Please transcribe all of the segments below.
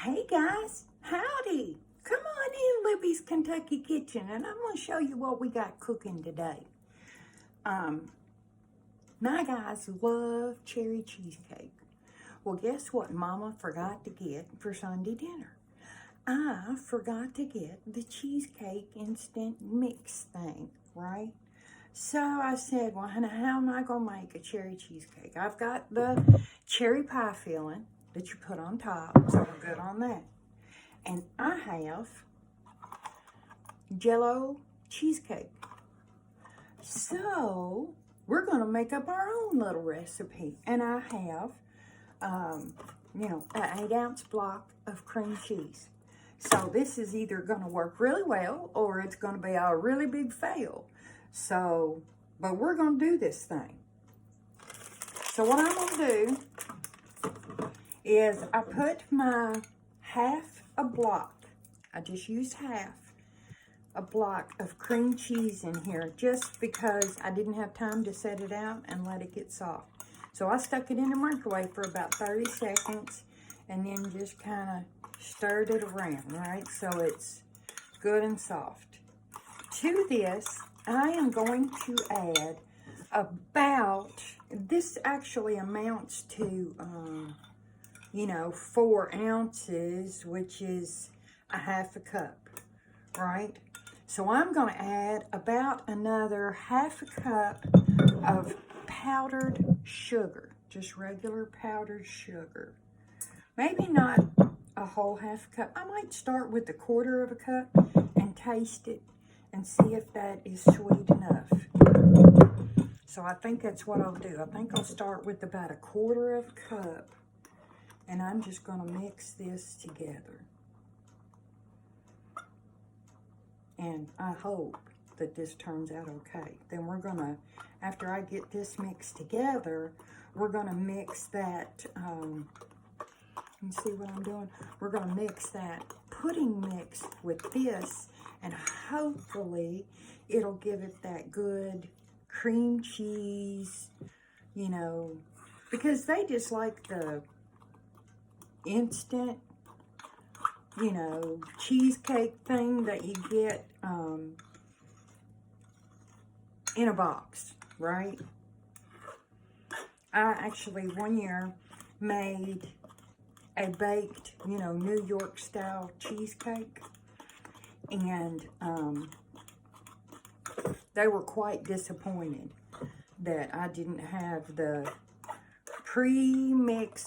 Hey guys, howdy. Come on in Libby's Kentucky Kitchen and I'm going to show you what we got cooking today. My guys love cherry cheesecake. Well, guess what Mama forgot to get for Sunday dinner? I forgot to get the cheesecake instant mix thing, right? So I said, well, honey, how am I going to make a cherry cheesecake? I've got the cherry pie filling that you put on top, so we're good on that. And I have Jell-O cheesecake. So we're going to make up our own little recipe. And I have, an 8-ounce block of cream cheese. So this is either going to work really well or it's going to be a really big fail. So, but we're going to do this thing. So what I'm going to do is I put my half a block, I just used half a block of cream cheese in here just because I didn't have time to set it out and let it get soft. So I stuck it in the microwave for about 30 seconds and then just kind of stirred it around, right? So it's good and soft. To this, I am going to add about, this actually amounts to, 4 ounces, which is a half a cup, right? So I'm going to add about another half a cup of powdered sugar, just regular powdered sugar. Maybe not a whole half a cup. I might start with a quarter of a cup and taste it and see if that is sweet enough. So I think that's what I'll do. I think I'll start with about a quarter of a cup. And I'm just going to mix this together. And I hope that this turns out okay. Then we're going to, after I get this mixed together, we're going to mix that, you see what I'm doing? We're going to mix that pudding mix with this, and hopefully it'll give it that good cream cheese, because they just like the instant, cheesecake thing that you get in a box, right? I actually one year made a baked, New York style cheesecake, and they were quite disappointed that I didn't have the pre-mix,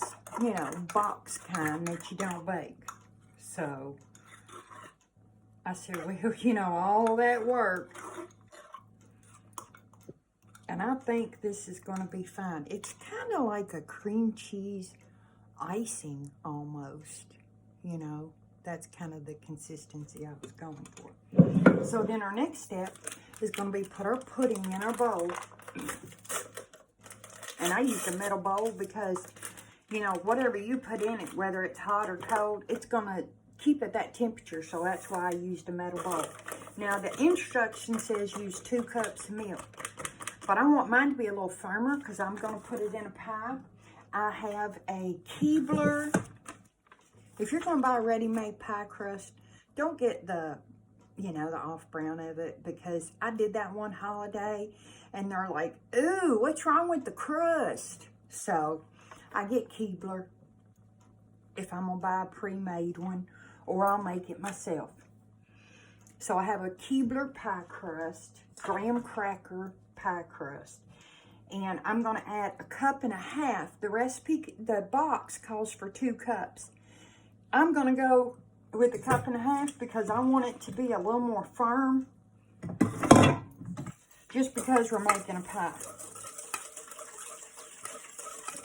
box kind that you don't bake. So I said, well, all that work. And I think this is going to be fine. It's kind of like a cream cheese icing almost, That's kind of the consistency I was going for. So then our next step is going to be put our pudding in our bowl. And I use a metal bowl because, whatever you put in it, whether it's hot or cold, it's going to keep at that temperature. So that's why I used a metal bowl. Now, the instruction says use 2 cups of milk. But I want mine to be a little firmer because I'm going to put it in a pie. I have a Keebler. If you're going to buy a ready-made pie crust, don't get the off-brown of it, because I did that one holiday and they're like, ooh, what's wrong with the crust? So I get Keebler if I'm going to buy a pre-made one, or I'll make it myself. So I have a Keebler pie crust, graham cracker pie crust. And I'm going to add 1.5 cups. The recipe, the box calls for 2 cups. I'm going to go with 1.5 cups because I want it to be a little more firm. Just because we're making a pie.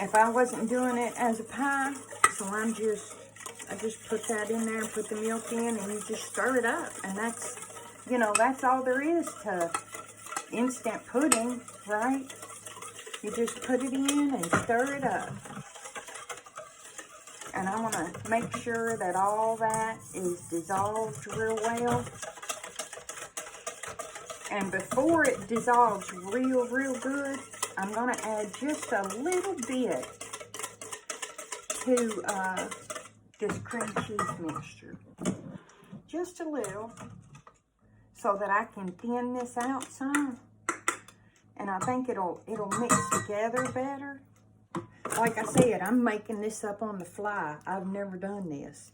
If I wasn't doing it as a pie, so I just put that in there and put the milk in and you just stir it up. And that's, that's all there is to instant pudding, right? You just put it in and stir it up. And I want to make sure that all that is dissolved real well. And before it dissolves real good, I'm going to add just a little bit to this cream cheese mixture. Just a little, so that I can thin this out some. And I think it'll mix together better. Like I said, I'm making this up on the fly. I've never done this.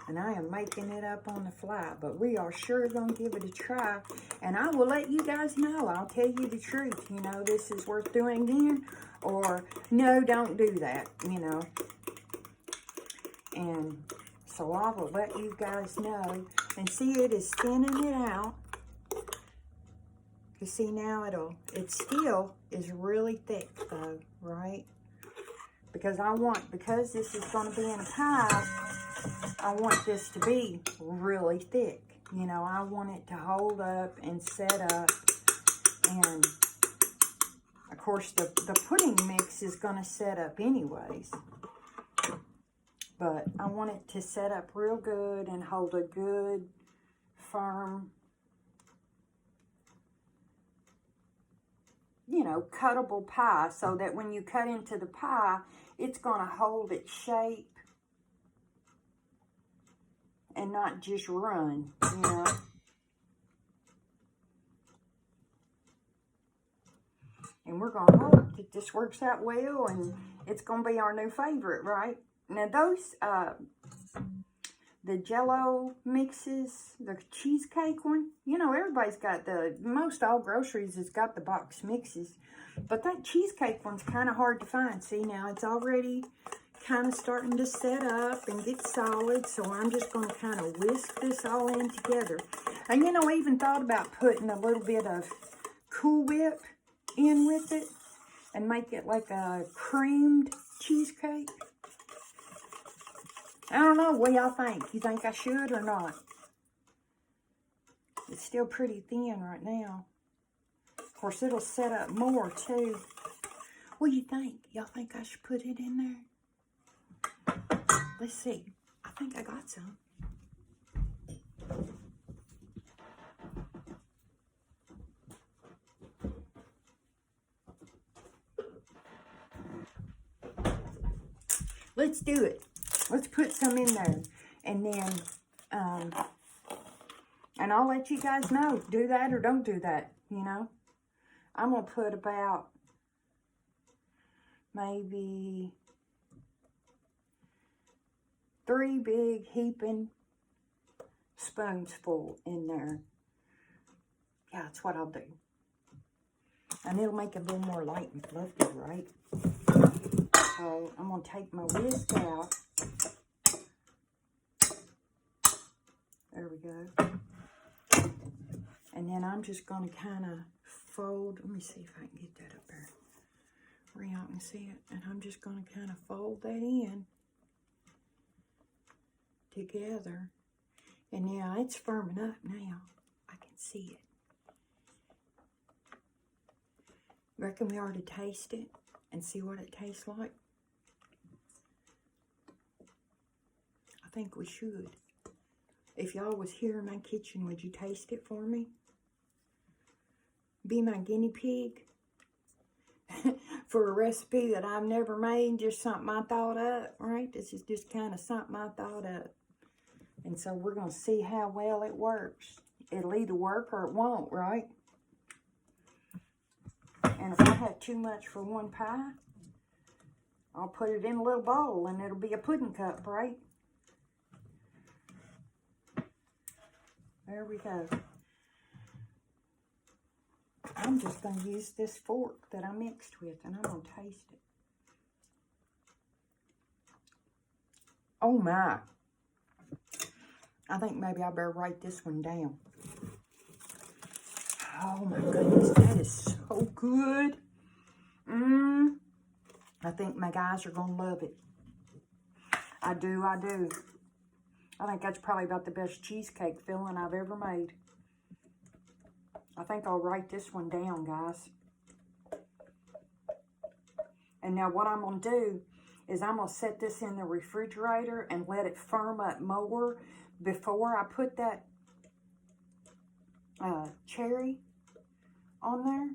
And I am making it up on the fly. But we are sure going to give it a try. And I will let you guys know. I'll tell you the truth. You know, this is worth doing again. Or, no, don't do that. You know. And so I will let you guys know. And see, it is thinning it out. You see now it still is really thick though, right? Because because this is going to be in a pie, I want this to be really thick. You know, I want it to hold up and set up. And of course the pudding mix is going to set up anyways. But I want it to set up real good and hold a good, firm, you know, cuttable pie, so that when you cut into the pie, it's going to hold its shape and not just run, you know. And we're going to hope that this works out well, and it's going to be our new favorite, right? Now those, the Jell-O mixes, the cheesecake one, you know, everybody's got most all groceries has got the box mixes. But that cheesecake one's kind of hard to find. See, now it's already kind of starting to set up and get solid. So I'm just going to kind of whisk this all in together. And, you know, I even thought about putting a little bit of Cool Whip in with it and make it like a creamed cheesecake. I don't know. What y'all think? You think I should or not? It's still pretty thin right now. Of course, it'll set up more, too. What do you think? Y'all think I should put it in there? Let's see. I think I got some. Let's do it. Let's put some in there. And then, and I'll let you guys know. Do that or don't do that, you know. I'm going to put about maybe 3 big heaping spoons full in there. Yeah, that's what I'll do. And it'll make it a little more light and fluffy, right? So I'm going to take my whisk out. There we go. And then I'm just going to kind of fold. Let me see if I can get that up there where y'all can see it. And I'm just going to kind of fold that in together. And now it's firming up now. I can see it. Reckon we ought to taste it and see what it tastes like? I think we should. If y'all was here in my kitchen, would you taste it for me? Be my guinea pig for a recipe that I've never made, just something I thought up, right? This is just kind of something I thought up. And so we're going to see how well it works. It'll either work or it won't, right? And if I have too much for one pie, I'll put it in a little bowl and it'll be a pudding cup, right? There we go. I'm just going to use this fork that I mixed with, and I'm going to taste it. Oh my. I think maybe I better write this one down. Oh my goodness, that is so good. I think my guys are going to love it. I do. I think that's probably about the best cheesecake filling I've ever made. I think I'll write this one down, guys. And now what I'm going to do is I'm going to set this in the refrigerator and let it firm up more before I put that cherry on there.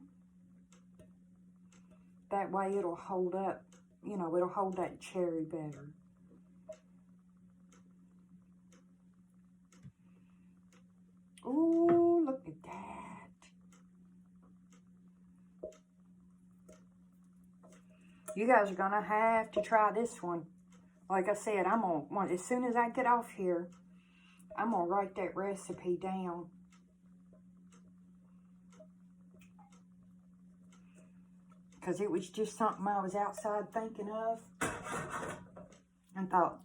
That way it'll hold up, you know, it'll hold that cherry better. You guys are going to have to try this one. Like I said, I'm going to, as soon as I get off here, I'm going to write that recipe down. Because it was just something I was outside thinking of. And thought,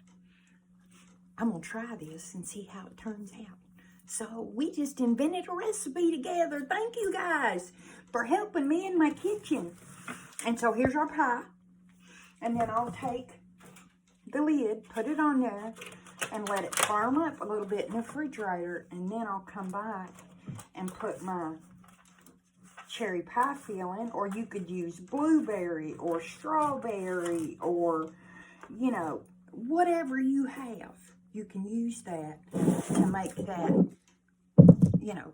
I'm going to try this and see how it turns out. So we just invented a recipe together. Thank you guys for helping me in my kitchen. And so here's our pie. And then I'll take the lid, put it on there, and let it firm up a little bit in the refrigerator. And then I'll come back and put my cherry pie filling. Or you could use blueberry or strawberry or, you know, whatever you have. You can use that to make that, you know,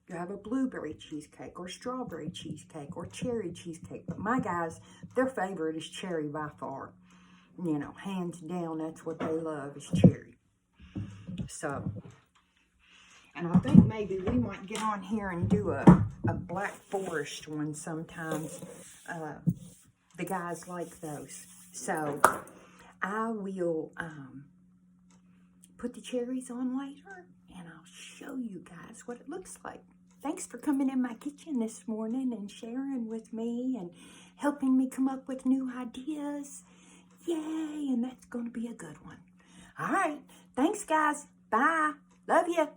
you have a blueberry cheesecake or strawberry cheesecake or cherry cheesecake. But my guys, their favorite is cherry by far. You know, hands down, that's what they love is cherry. So, and I think maybe we might get on here and do a Black Forest one sometimes. The guys like those. So, I will put the cherries on later, and I'll show you guys what it looks like. Thanks for coming in my kitchen this morning and sharing with me and helping me come up with new ideas. Yay, and that's going to be a good one. All right, thanks guys. Bye. Love you.